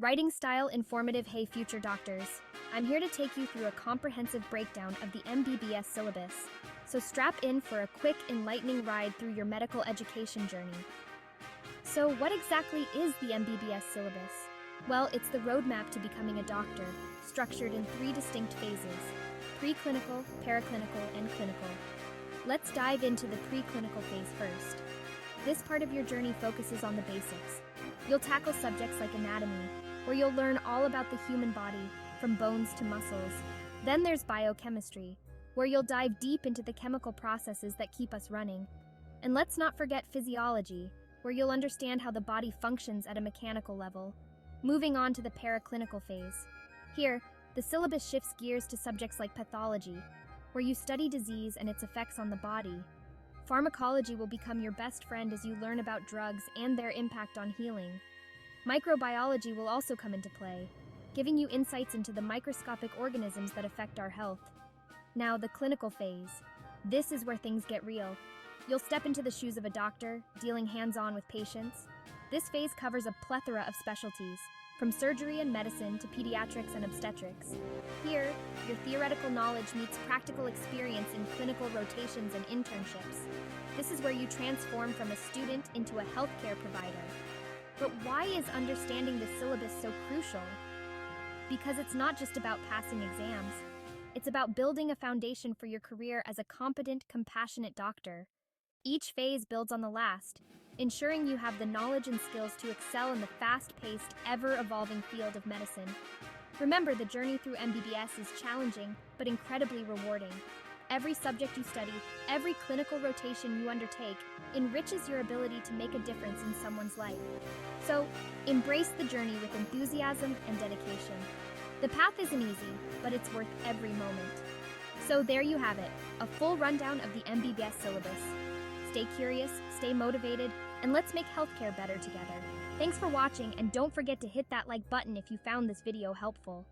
Writing style informative. Hey future doctors, I'm here to take you through a comprehensive breakdown of the MBBS syllabus. So strap in for a quick, enlightening ride through your medical education journey. So what exactly is the MBBS syllabus? Well, it's the roadmap to becoming a doctor, structured in 3 distinct phases: preclinical, paraclinical, and clinical. Let's dive into the preclinical phase first. This part of your journey focuses on the basics. You'll tackle subjects like anatomy, where you'll learn all about the human body, from bones to muscles. Then there's biochemistry, where you'll dive deep into the chemical processes that keep us running. And let's not forget physiology, where you'll understand how the body functions at a mechanical level. Moving on to the paraclinical phase. Here, the syllabus shifts gears to subjects like pathology, where you study disease and its effects on the body. Pharmacology will become your best friend as you learn about drugs and their impact on healing. Microbiology will also come into play, giving you insights into the microscopic organisms that affect our health. Now, the clinical phase. This is where things get real. You'll step into the shoes of a doctor, dealing hands-on with patients. This phase covers a plethora of specialties, from surgery and medicine to pediatrics and obstetrics. Here, your theoretical knowledge meets practical experience in clinical rotations and internships. This is where you transform from a student into a healthcare provider. But why is understanding the syllabus so crucial? Because it's not just about passing exams. It's about building a foundation for your career as a competent, compassionate doctor. Each phase builds on the last, ensuring you have the knowledge and skills to excel in the fast-paced, ever-evolving field of medicine. Remember, the journey through MBBS is challenging, but incredibly rewarding. Every subject you study, every clinical rotation you undertake, enriches your ability to make a difference in someone's life. So, embrace the journey with enthusiasm and dedication. The path isn't easy, but it's worth every moment. So there you have it, a full rundown of the MBBS syllabus. Stay curious, stay motivated, and let's make healthcare better together. Thanks for watching, and don't forget to hit that like button if you found this video helpful.